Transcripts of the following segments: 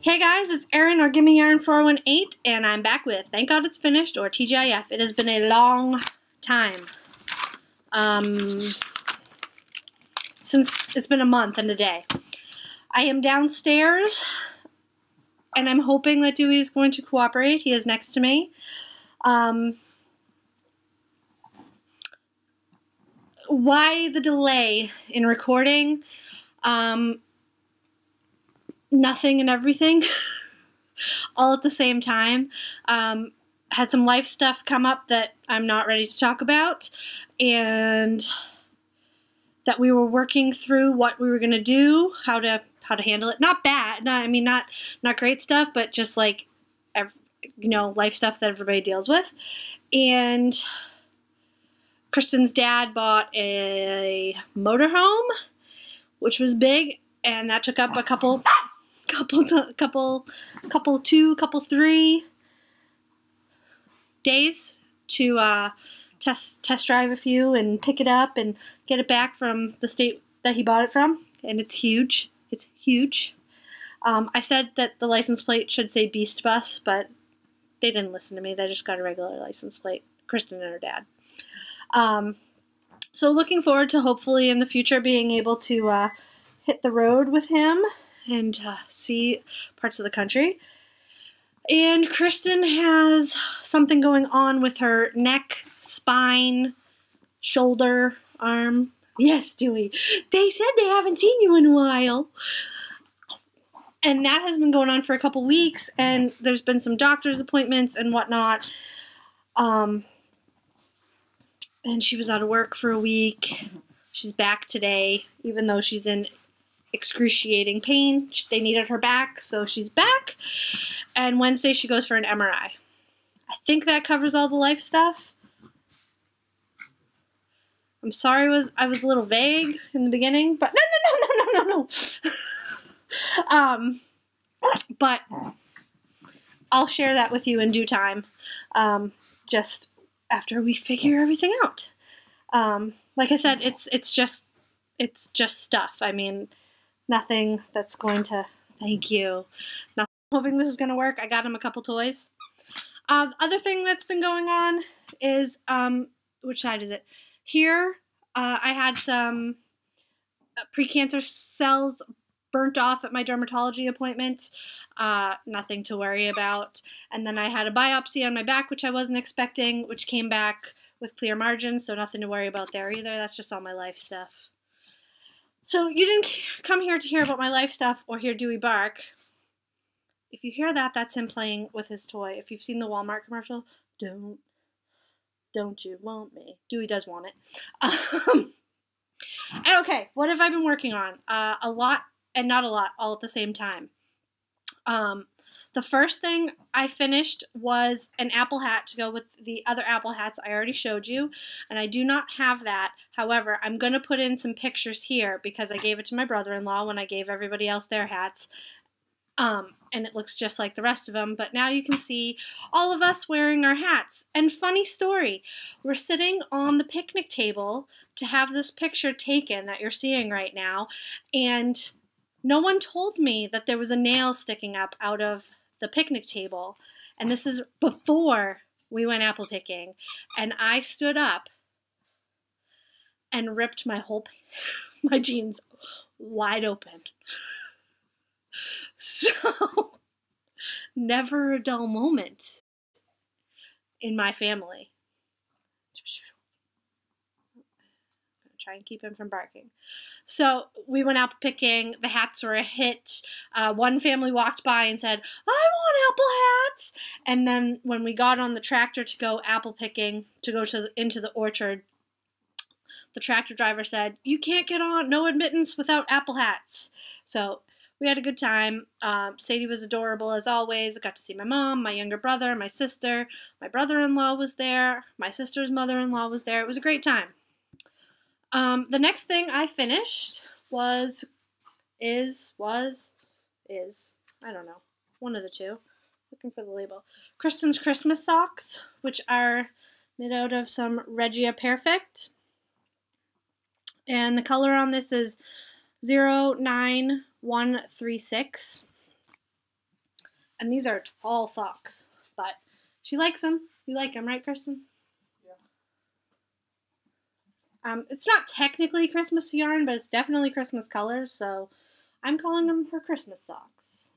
Hey guys, it's Erin or Gimme Yarn 418, and I'm back with Thank God It's Finished or TGIF. It has been a long time. Since it's been a month and a day. I am downstairs and I'm hoping that Dewey is going to cooperate. He is next to me. Why the delay in recording? Nothing and everything all at the same time. Had some life stuff come up that I'm not ready to talk about, and that we were working through what we were going to do, how to handle it. Not bad, not great stuff, but just like, life stuff that everybody deals with. And Kristen's dad bought a motorhome, which was big, and that took up a couple 3 days to test drive a few and pick it up and get it back from the state that he bought it from. And it's huge. It's huge. I said that the license plate should say Beast Bus, but they didn't listen to me. They just got a regular license plate. Kristen and her dad. So looking forward to hopefully in the future being able to hit the road with him and see parts of the country. And Kristen has something going on with her neck, spine, shoulder, arm. Yes, Dewey. They said they haven't seen you in a while. And that has been going on for a couple weeks, and there's been some doctor's appointments and whatnot. And she was out of work for a week. She's back today, even though she's in excruciating pain. They needed her back, so she's back. And Wednesday she goes for an MRI. I think that covers all the life stuff. I'm sorry I was a little vague in the beginning, but no. But I'll share that with you in due time. Just after we figure everything out. Like I said, it's just stuff. I mean, nothing that's going to, thank you. Not hoping this is going to work. I got him a couple toys. Other thing that's been going on is, which side is it? Here, I had some precancer cells burnt off at my dermatology appointment. Nothing to worry about. And then I had a biopsy on my back, which I wasn't expecting, which came back with clear margins, so nothing to worry about there either. That's just all my life stuff. So you didn't come here to hear about my life stuff or hear Dewey bark. If you hear that, that's him playing with his toy. If you've seen the Walmart commercial, don't you want me? Dewey does want it. And okay, what have I been working on? A lot and not a lot, all at the same time. The first thing I finished was an apple hat to go with the other apple hats I already showed you, and I do not have that. However, I'm going to put in some pictures here because I gave it to my brother-in-law when I gave everybody else their hats, and it looks just like the rest of them, but now you can see all of us wearing our hats. And funny story, we're sitting on the picnic table to have this picture taken that you're seeing right now, and no one told me that there was a nail sticking up out of the picnic table. And this is before we went apple picking. And I stood up and ripped my jeans wide open. So, never a dull moment in my family. I'm going to try and keep him from barking. So we went apple picking. The hats were a hit. One family walked by and said, "I want apple hats." And then when we got on the tractor to go apple picking, to go into the orchard, the tractor driver said, "You can't get on, no admittance without apple hats." So we had a good time. Sadie was adorable as always. I got to see my mom, my younger brother, my sister. My brother-in-law was there. My sister's mother-in-law was there. It was a great time. The next thing I finished is, I don't know, one of the two. Looking for the label. Kristen's Christmas socks, which are knit out of some Regia Perfect. And the color on this is 09136. And these are tall socks, but she likes them. You like them, right, Kristen? Yeah. It's not technically Christmas yarn, but it's definitely Christmas colors, so I'm calling them her Christmas socks.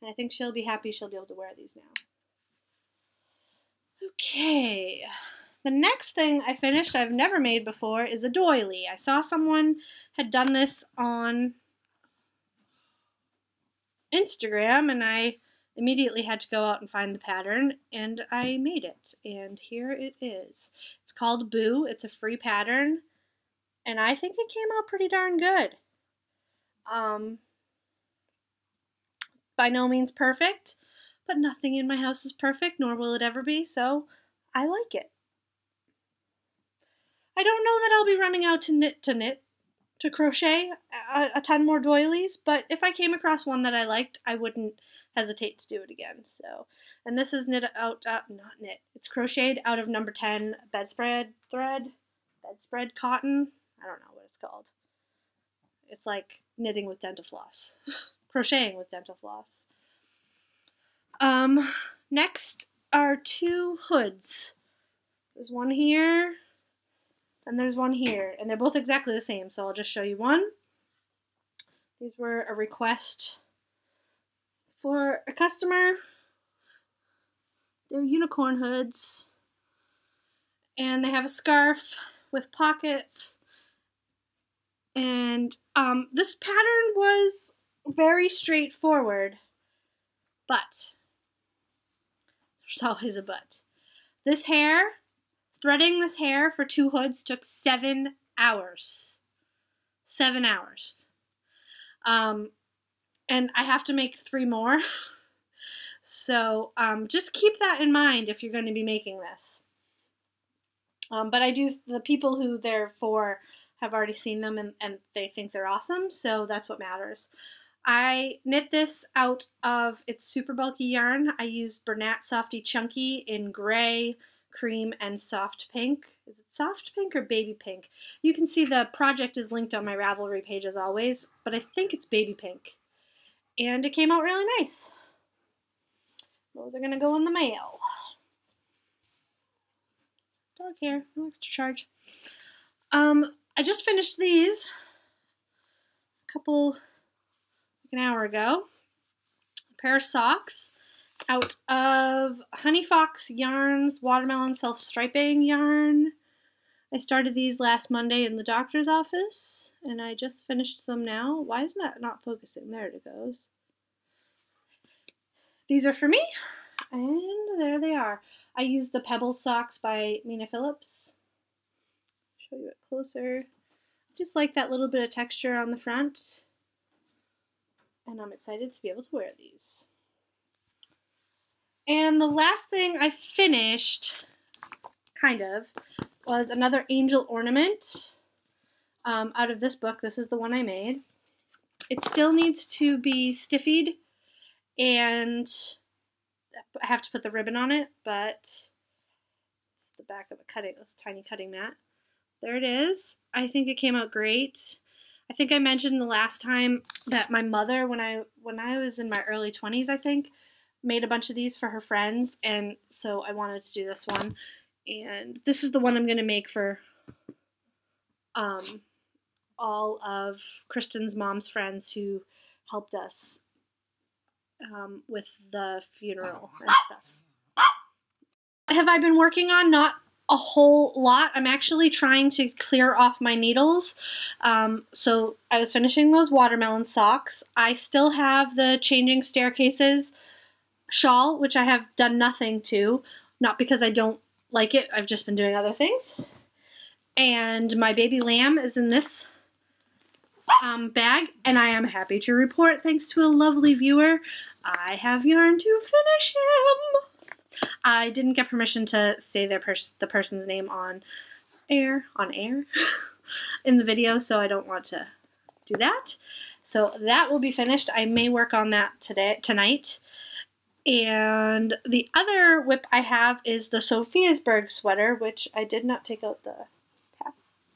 And I think she'll be happy she'll be able to wear these now. Okay. The next thing I finished I've never made before is a doily. I saw someone had done this on Instagram, and I immediately had to go out and find the pattern, and I made it. And here it is. It's called Boo. It's a free pattern, and I think it came out pretty darn good. By no means perfect, but nothing in my house is perfect, nor will it ever be, so I like it. I don't know that I'll be running out to crochet a ton more doilies, but if I came across one that I liked, I wouldn't hesitate to do it again. So, and this is it's crocheted out of number 10 bedspread cotton. I don't know what it's called. It's like knitting with dental floss, crocheting with dental floss. Next are 2 hoods. There's one here, and there's one here, and they're both exactly the same, so I'll just show you one. These were a request for a customer. They're unicorn hoods, and they have a scarf with pockets, and this pattern was very straightforward, but there's always a but. Threading this hair for 2 hoods took 7 hours. 7 hours. And I have to make 3 more. So just keep that in mind if you're going to be making this. But the people who they're for have already seen them and they think they're awesome, so that's what matters. I knit this out of its super bulky yarn. I used Bernat Softy Chunky in gray, cream, and soft pink. Is it soft pink or baby pink? You can see the project is linked on my Ravelry page as always, but I think it's baby pink. And it came out really nice. Those are going to go in the mail. Dog hair, no extra charge. I just finished these an hour ago. A pair of socks out of Honey Fox Yarns Watermelon Self-Striping yarn. I started these last Monday in the doctor's office, and I just finished them now. Why isn't that not focusing? There it goes. These are for me, and there they are. I used the Pebble socks by Mina Phillips. Show you it closer. Just like that little bit of texture on the front, and I'm excited to be able to wear these. And the last thing I finished, was another angel ornament out of this book. This is the one I made. It still needs to be stiffied, and I have to put the ribbon on it, but it's the back of this tiny cutting mat. There it is. I think it came out great. I think I mentioned the last time that my mother, when I was in my early 20s, I think, made a bunch of these for her friends, and so I wanted to do this one. And this is the one I'm going to make for all of Kristen's mom's friends who helped us with the funeral and stuff. What have I been working on? Not a whole lot. I'm actually trying to clear off my needles. So I was finishing those watermelon socks. I still have the Changing Staircases shawl, which I have done nothing to. Not because I don't like it. I've just been doing other things. And my baby lamb is in this bag, and I am happy to report, thanks to a lovely viewer, I have yarn to finish him. I didn't get permission to say the person's name on air in the video, so I don't want to do that. So that will be finished. I may work on that tonight. And the other whip I have is the Sophiasburg sweater, which I did not take out the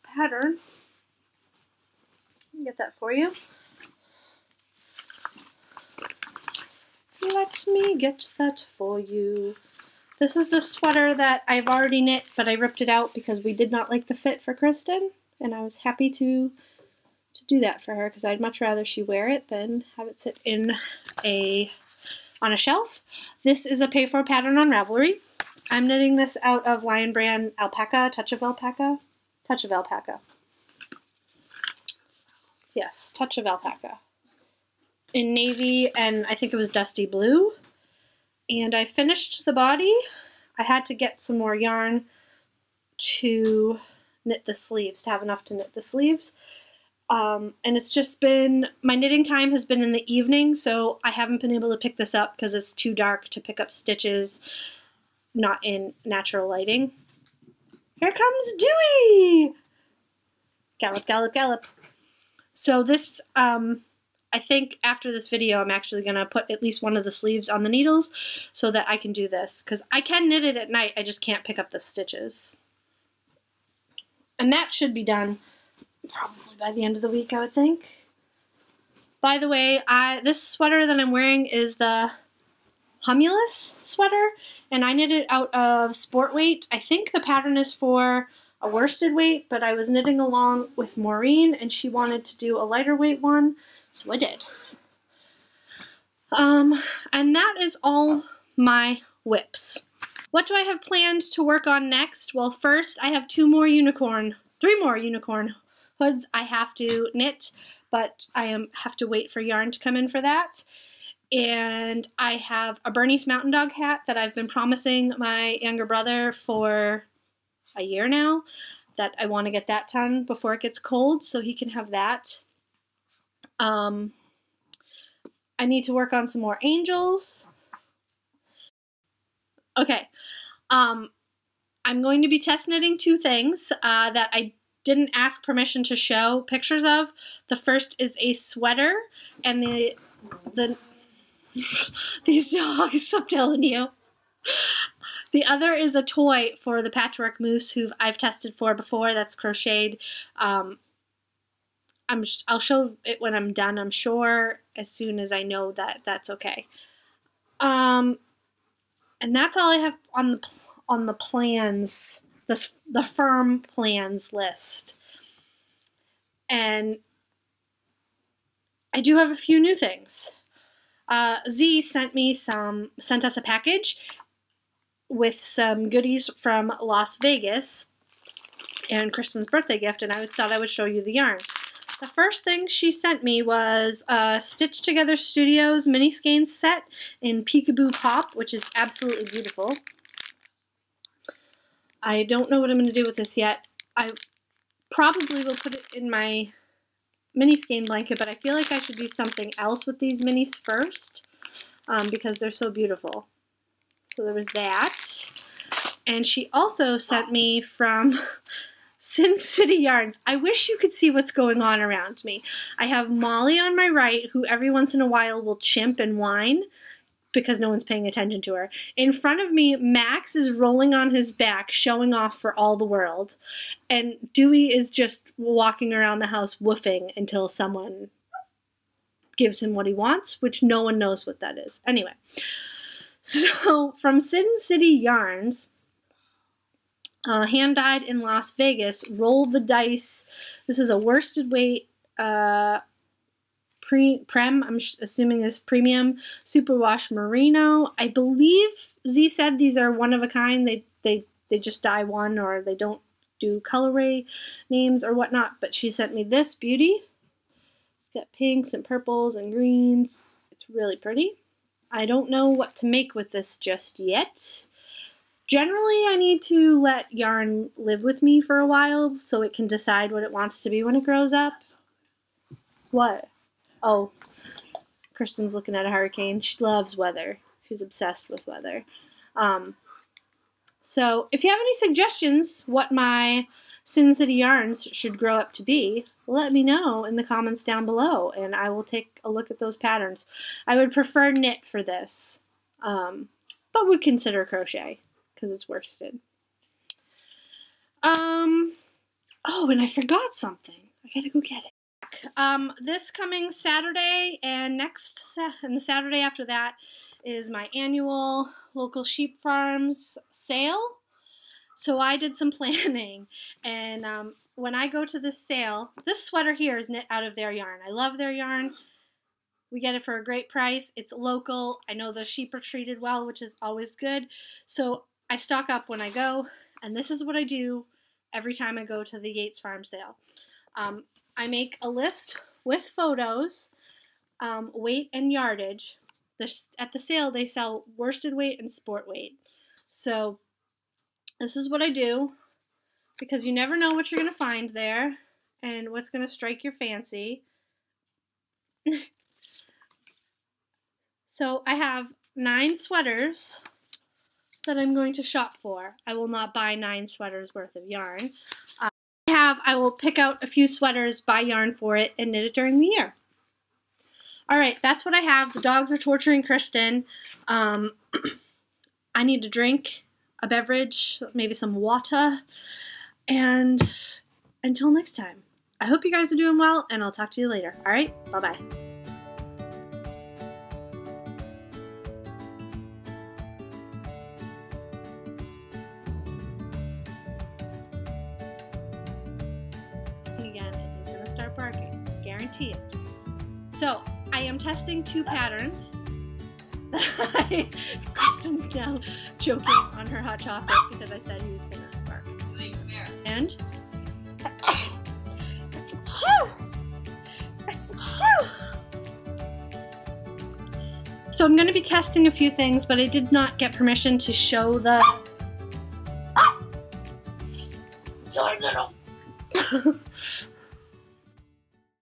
pattern. Let me get that for you. If you let me get that for you. This is the sweater that I've already knit, but I ripped it out because we did not like the fit for Kristen, and I was happy to do that for her because I'd much rather she wear it than have it sit on a shelf. This is a pay-for pattern on Ravelry. I'm knitting this out of Lion Brand Alpaca, Touch of Alpaca. Yes, Touch of Alpaca. In navy, and I think it was dusty blue. And I finished the body. I had to get some more yarn to knit the sleeves, to have enough to knit the sleeves. And it's just been, my knitting time has been in the evening, so I haven't been able to pick this up because it's too dark to pick up stitches, not in natural lighting. Here comes Dewey! Gallop, gallop, gallop. So this, I think after this video, I'm actually going to put at least one of the sleeves on the needles so that I can do this. Because I can knit it at night, I just can't pick up the stitches. And that should be done probably by the end of the week, I would think. By the way, this sweater that I'm wearing is the Humulus sweater, and I knit it out of sport weight. I think the pattern is for a worsted weight, but I was knitting along with Maureen, and she wanted to do a lighter weight one. So I did. And that is all my whips. What do I have planned to work on next? Well, first I have three more unicorn hoods I have to knit, but I have to wait for yarn to come in for that. And I have a Bernese Mountain Dog hat that I've been promising my younger brother for a year now, that I want to get that done before it gets cold so he can have that. I need to work on some more angels. Okay, I'm going to be test knitting two things that I didn't ask permission to show pictures of. The first is a sweater, and these dogs, I'm telling you. The other is a toy for the Patchwork Moose, who I've tested for before, that's crocheted. I'll show it when I'm done, I'm sure, as soon as I know that that's okay. And that's all I have on the plans, the firm plans list. And I do have a few new things. Z sent us a package with some goodies from Las Vegas and Kristen's birthday gift, and I thought I would show you the yarn. The first thing she sent me was a Stitch Together Studios mini skein set in Peekaboo Pop, which is absolutely beautiful. I don't know what I'm going to do with this yet. I probably will put it in my mini skein blanket, but I feel like I should do something else with these minis first because they're so beautiful. So there was that. And she also sent me from Sin City Yarns. I wish you could see what's going on around me. I have Molly on my right, who every once in a while will chimp and whine because no one's paying attention to her. In front of me, Max is rolling on his back, showing off for all the world. And Dewey is just walking around the house woofing until someone gives him what he wants, which no one knows what that is. Anyway, so from Sin City Yarns, hand-dyed in Las Vegas, Roll the Dice. This is a worsted weight, I'm assuming is premium superwash merino. I believe Z said these are one of a kind. They just dye one, or they don't do colorway names or whatnot. But she sent me this beauty. It's got pinks and purples and greens. It's really pretty. I don't know what to make with this just yet. Generally, I need to let yarn live with me for a while so it can decide what it wants to be when it grows up. What? Oh, Kristen's looking at a hurricane. She loves weather. She's obsessed with weather. So if you have any suggestions what my Sin City Yarns should grow up to be, let me know in the comments down below, and I will take a look at those patterns. I would prefer knit for this, but would consider crochet because it's worsted. Oh, and I forgot something. I gotta go get it. This coming Saturday and the Saturday after that is my annual local sheep farms sale. So I did some planning, and when I go to this sale, this sweater here is knit out of their yarn. I love their yarn. We get it for a great price. It's local. I know the sheep are treated well, which is always good. So I stock up when I go, and this is what I do every time I go to the Yates Farm sale. I make a list with photos, weight and yardage. At the sale, they sell worsted weight and sport weight. So this is what I do, because you never know what you're going to find there and what's going to strike your fancy. So I have 9 sweaters that I'm going to shop for. I will not buy 9 sweaters worth of yarn. I will pick out a few sweaters, buy yarn for it, and knit it during the year. Alright, that's what I have. The dogs are torturing Kristen. I need a drink, a beverage, maybe some water. And until next time, I hope you guys are doing well, and I'll talk to you later. Alright, bye-bye. Again, and he's going to start barking. Guarantee it. So, I am testing 2 patterns. Kristen's now joking on her hot chocolate because I said he was going to bark. Wait, come here. And? So I'm going to be testing a few things, but I did not get permission to show the